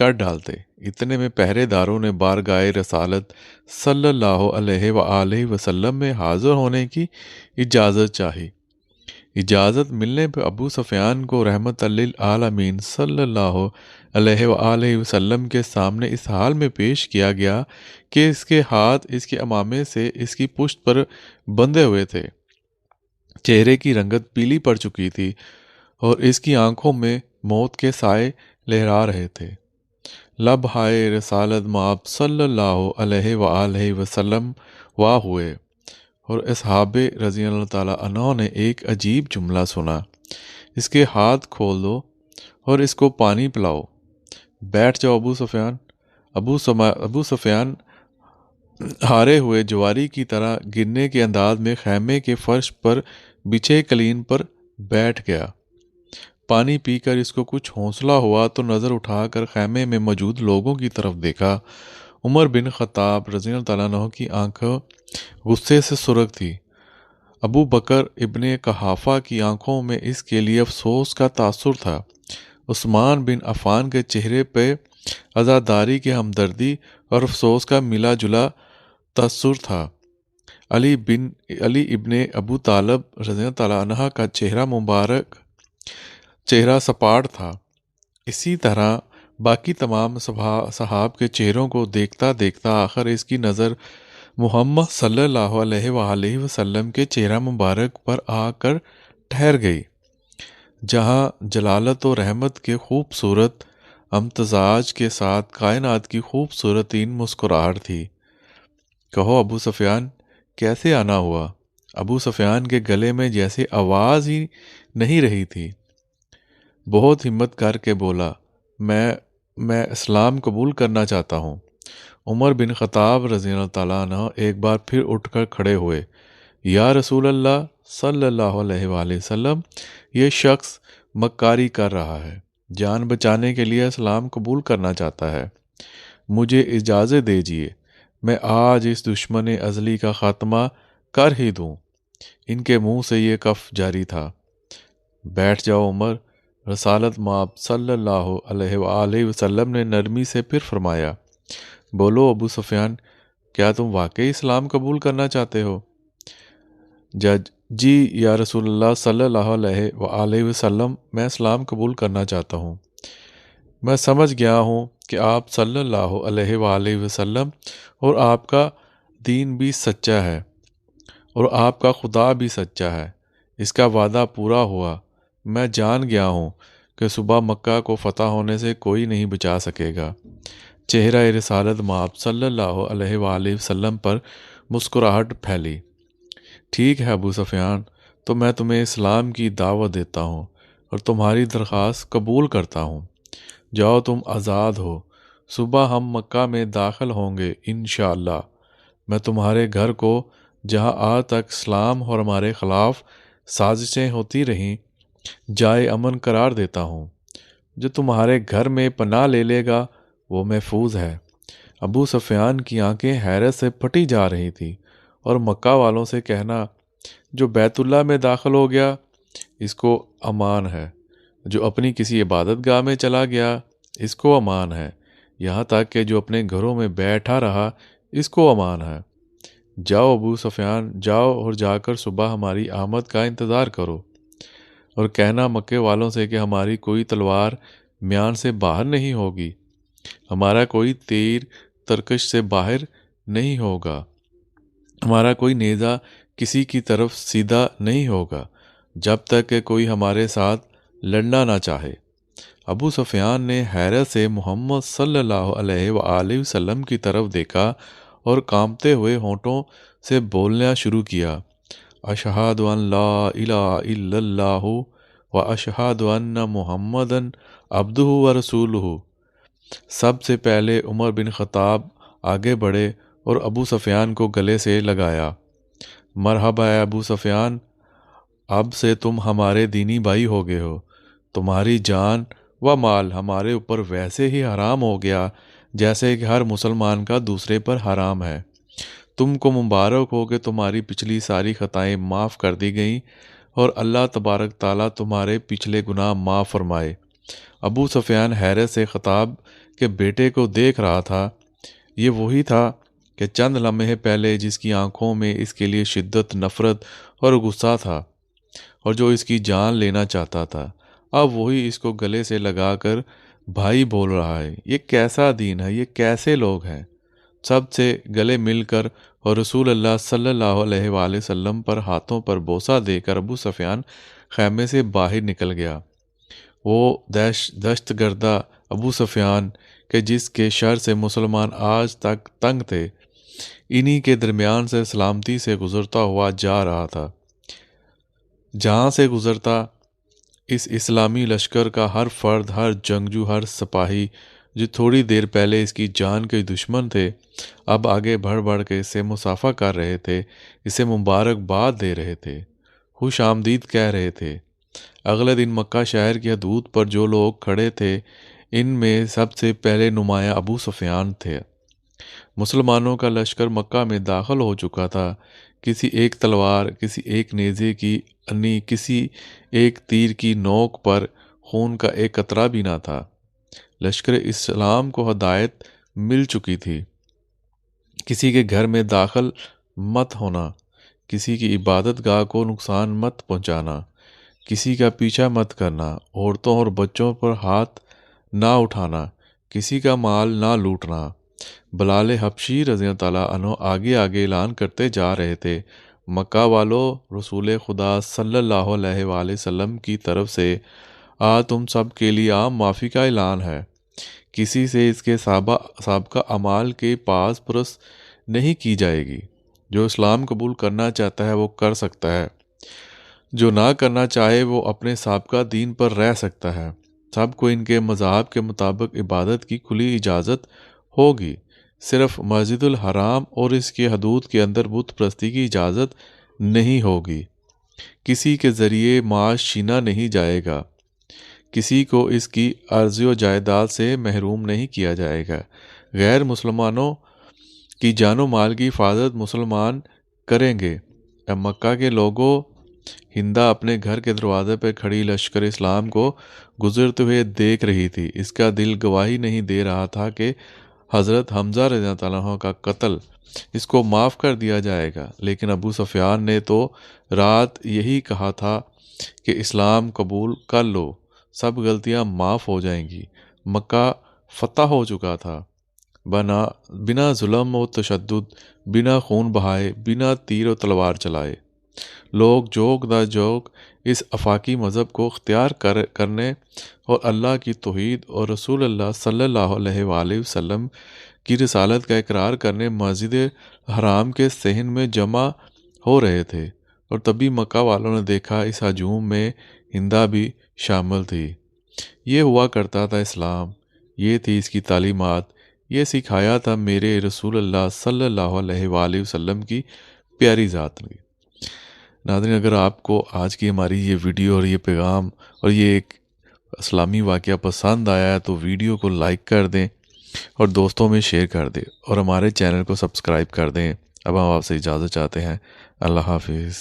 کر ڈالتے۔ اتنے میں پہرے داروں نے بارگاہ رسالت صلی اللہ علیہ وآلہ وسلم میں حاضر ہونے کی اجازت چاہی۔ اجازت ملنے پہ ابو سفیان کو رحمت للعالمین صلی اللہ علیہ وآلہ وسلم کے سامنے اس حال میں پیش کیا گیا کہ اس کے ہاتھ اس کے امامے سے اس کی پشت پر بندھے ہوئے تھے، چہرے کی رنگت پیلی پڑ چکی تھی اور اس کی آنکھوں میں موت کے سائے لہرا رہے تھے۔ لب ہائے رسالت مآب صلی اللہ علیہ وآلہ وسلم واہ ہوئے اور اصحاب رضی اللہ تعالیٰ عنہ نے ایک عجیب جملہ سنا، اس کے ہاتھ کھول دو اور اس کو پانی پلاؤ۔ بیٹھ جاؤ ابو سفیان۔ ابو سفیان ہارے ہوئے جواری کی طرح گرنے کے انداز میں خیمے کے فرش پر بچھے قلین پر بیٹھ گیا۔ پانی پی کر اس کو کچھ حوصلہ ہوا تو نظر اٹھا کر خیمے میں موجود لوگوں کی طرف دیکھا۔ عمر بن خطاب رضی اللہ تعالیٰ عنہ کی آنکھیں غصے سے سرخ تھی۔ ابو بکر ابن قحافہ کی آنکھوں میں اس کے لیے افسوس کا تاثر تھا۔ عثمان بن عفان کے چہرے پہ عزاداری کی ہمدردی اور افسوس کا ملا جلا تاثر تھا۔ علی ابن ابو طالب رضی اللہ تعالیٰ عنہ کا چہرہ سپاٹ تھا۔ اسی طرح باقی تمام صحاب کے چہروں کو دیکھتا دیکھتا آخر اس کی نظر محمد صلی اللہ علیہ وآلہ وسلم کے چہرہ مبارک پر آ کر ٹھہر گئی، جہاں جلالت و رحمت کے خوبصورت امتزاج کے ساتھ کائنات کی خوبصورت ترین مسکراہٹ تھی۔ کہو ابو سفیان، کیسے آنا ہوا؟ ابو سفیان کے گلے میں جیسے آواز ہی نہیں رہی تھی۔ بہت ہمت کر کے بولا، میں اسلام قبول کرنا چاہتا ہوں۔ عمر بن خطاب رضی اللہ تعالیٰ عنہ ایک بار پھر اٹھ کر کھڑے ہوئے۔ یا رسول اللہ صلی اللہ علیہ وآلہ وسلم، یہ شخص مکاری کر رہا ہے، جان بچانے کے لیے اسلام قبول کرنا چاہتا ہے۔ مجھے اجازت دیجیے، میں آج اس دشمن ازلی کا خاتمہ کر ہی دوں۔ ان کے منہ سے یہ کف جاری تھا۔ بیٹھ جاؤ عمر۔ رسالت مآب صلی اللہ علیہ وآلہ وسلم نے نرمی سے پھر فرمایا، بولو ابو سفیان، کیا تم واقعی اسلام قبول کرنا چاہتے ہو؟ جج: جی یا رسول اللہ صلی اللہ علیہ وآلہ وسلم، میں اسلام قبول کرنا چاہتا ہوں۔ میں سمجھ گیا ہوں کہ آپ صلی اللہ علیہ وآلہ وسلم اور آپ کا دین بھی سچا ہے اور آپ کا خدا بھی سچا ہے۔ اس کا وعدہ پورا ہوا۔ میں جان گیا ہوں کہ صبح مکہ کو فتح ہونے سے کوئی نہیں بچا سکے گا۔ چہرہ رسالت مآب صلی اللہ علیہ وآلہ وسلم پر مسکراہٹ پھیلی۔ ٹھیک ہے ابو سفیان، تو میں تمہیں اسلام کی دعوت دیتا ہوں اور تمہاری درخواست قبول کرتا ہوں۔ جاؤ، تم آزاد ہو۔ صبح ہم مکہ میں داخل ہوں گے انشاءاللہ۔ میں تمہارے گھر کو، جہاں آج تک اسلام اور ہمارے خلاف سازشیں ہوتی رہیں، جائے امن قرار دیتا ہوں۔ جو تمہارے گھر میں پناہ لے لے گا وہ محفوظ ہے۔ ابو سفیان کی آنکھیں حیرت سے پھٹی جا رہی تھی اور مکہ والوں سے کہنا، جو بیت اللہ میں داخل ہو گیا اس کو امان ہے، جو اپنی کسی عبادت گاہ میں چلا گیا اس کو امان ہے، یہاں تک کہ جو اپنے گھروں میں بیٹھا رہا اس کو امان ہے۔ جاؤ ابو سفیان، جاؤ اور جا کر صبح ہماری آمد کا انتظار کرو اور کہنا مکے والوں سے کہ ہماری کوئی تلوار میان سے باہر نہیں ہوگی، ہمارا کوئی تیر ترکش سے باہر نہیں ہوگا، ہمارا کوئی نیزہ کسی کی طرف سیدھا نہیں ہوگا جب تک کہ کوئی ہمارے ساتھ لڑنا نہ چاہے۔ ابو سفیان نے حیرت سے محمد صلی اللہ علیہ وآلہ وسلم کی طرف دیکھا اور کانپتے ہوئے ہونٹوں سے بولنا شروع کیا، اشہد ان لا الہ الا اللہ و اشہد ان محمدً عبدہ و رسولہ۔ سب سے پہلے عمر بن خطاب آگے بڑھے اور ابو سفیان کو گلے سے لگایا۔ مرحبا اے ابو سفیان، اب سے تم ہمارے دینی بھائی ہو گئے ہو۔ تمہاری جان و مال ہمارے اوپر ویسے ہی حرام ہو گیا جیسے کہ ہر مسلمان کا دوسرے پر حرام ہے۔ تم کو مبارک ہو کہ تمہاری پچھلی ساری خطائیں معاف کر دی گئیں اور اللہ تبارک تعالیٰ تمہارے پچھلے گناہ معاف فرمائے۔ ابو سفیان حیرت سے خطاب کے بیٹے کو دیکھ رہا تھا یہ وہی تھا کہ چند لمحے پہلے جس کی آنکھوں میں اس کے لیے شدت، نفرت اور غصہ تھا اور جو اس کی جان لینا چاہتا تھا، اب وہی اس کو گلے سے لگا کر بھائی بول رہا ہے۔ یہ کیسا دین ہے؟ یہ کیسے لوگ ہیں؟ سب سے گلے مل کر اور رسول اللہ صلی اللہ علیہ وآلہ وسلم پر ہاتھوں پر بوسہ دے کر ابو سفیان خیمے سے باہر نکل گیا۔ وہ دہشت گردہ ابو سفیان کہ جس کے شر سے مسلمان آج تک تنگ تھے، انہی کے درمیان سے سلامتی سے گزرتا ہوا جا رہا تھا۔ جہاں سے گزرتا اس اسلامی لشکر کا ہر فرد، ہر جنگجو، ہر سپاہی جو تھوڑی دیر پہلے اس کی جان کے دشمن تھے، اب آگے بڑھ بڑھ کے اسے مصافحہ کر رہے تھے، اسے مبارکباد دے رہے تھے، خوش آمدید کہہ رہے تھے۔ اگلے دن مکہ شہر کی حدود پر جو لوگ کھڑے تھے، ان میں سب سے پہلے نمایاں ابو سفیان تھے۔ مسلمانوں کا لشکر مکہ میں داخل ہو چکا تھا۔ کسی ایک تلوار، کسی ایک نیزے کی انی، کسی ایک تیر کی نوک پر خون کا ایک قطرہ بھی نہ تھا۔ لشکر اسلام کو ہدایت مل چکی تھی، کسی کے گھر میں داخل مت ہونا، کسی کی عبادت گاہ کو نقصان مت پہنچانا، کسی کا پیچھا مت کرنا، عورتوں اور بچوں پر ہاتھ نہ اٹھانا، کسی کا مال نہ لوٹنا۔ بلال حبشی رضی اللہ عنہ آگے آگے اعلان کرتے جا رہے تھے، مکہ والو، رسول خدا صلی اللہ علیہ وآلہ وسلم کی طرف سے آج تم سب کے لیے عام معافی کا اعلان ہے۔ کسی سے اس کے سابقہ اعمال کے پاس پرس نہیں کی جائے گی۔ جو اسلام قبول کرنا چاہتا ہے وہ کر سکتا ہے، جو نہ کرنا چاہے وہ اپنے سابقہ دین پر رہ سکتا ہے۔ سب کو ان کے مذہب کے مطابق عبادت کی کھلی اجازت ہوگی، صرف مسجد الحرام اور اس کے حدود کے اندر بت پرستی کی اجازت نہیں ہوگی۔ کسی کے ذریعے معاش چھینا نہیں جائے گا، کسی کو اس کی عرض و جائیداد سے محروم نہیں کیا جائے گا۔ غیر مسلمانوں کی جان و مال کی حفاظت مسلمان کریں گے۔ اب مکہ کے لوگوں، ہندا اپنے گھر کے دروازے پہ کھڑی لشکر اسلام کو گزرتے ہوئے دیکھ رہی تھی۔ اس کا دل گواہی نہیں دے رہا تھا کہ حضرت حمزہ رضی اللہ عنہ کا قتل اس کو معاف کر دیا جائے گا، لیکن ابو سفیان نے تو رات یہی کہا تھا کہ اسلام قبول کر لو، سب غلطیاں معاف ہو جائیں گی۔ مکہ فتح ہو چکا تھا، بنا ظلم و تشدد، بنا خون بہائے، بنا تیر و تلوار چلائے۔ لوگ جوک دا جوک اس افاقی مذہب کو اختیار کرنے اور اللہ کی توحید اور رسول اللہ صلی اللہ علیہ وآلہ وسلم کی رسالت کا اقرار کرنے مسجد حرام کے صحن میں جمع ہو رہے تھے، اور تبھی مکہ والوں نے دیکھا اس ہجوم میں ہندا بھی شامل تھی۔ یہ ہوا کرتا تھا اسلام، یہ تھی اس کی تعلیمات، یہ سکھایا تھا میرے رسول اللہ صلی اللہ علیہ وآلہ وسلم کی پیاری ذات نے۔ ناظرین، اگر آپ کو آج کی ہماری یہ ویڈیو اور یہ پیغام اور یہ ایک اسلامی واقعہ پسند آیا ہے تو ویڈیو کو لائک کر دیں اور دوستوں میں شیئر کر دیں اور ہمارے چینل کو سبسکرائب کر دیں۔ اب ہم آپ سے اجازت چاہتے ہیں۔ اللہ حافظ۔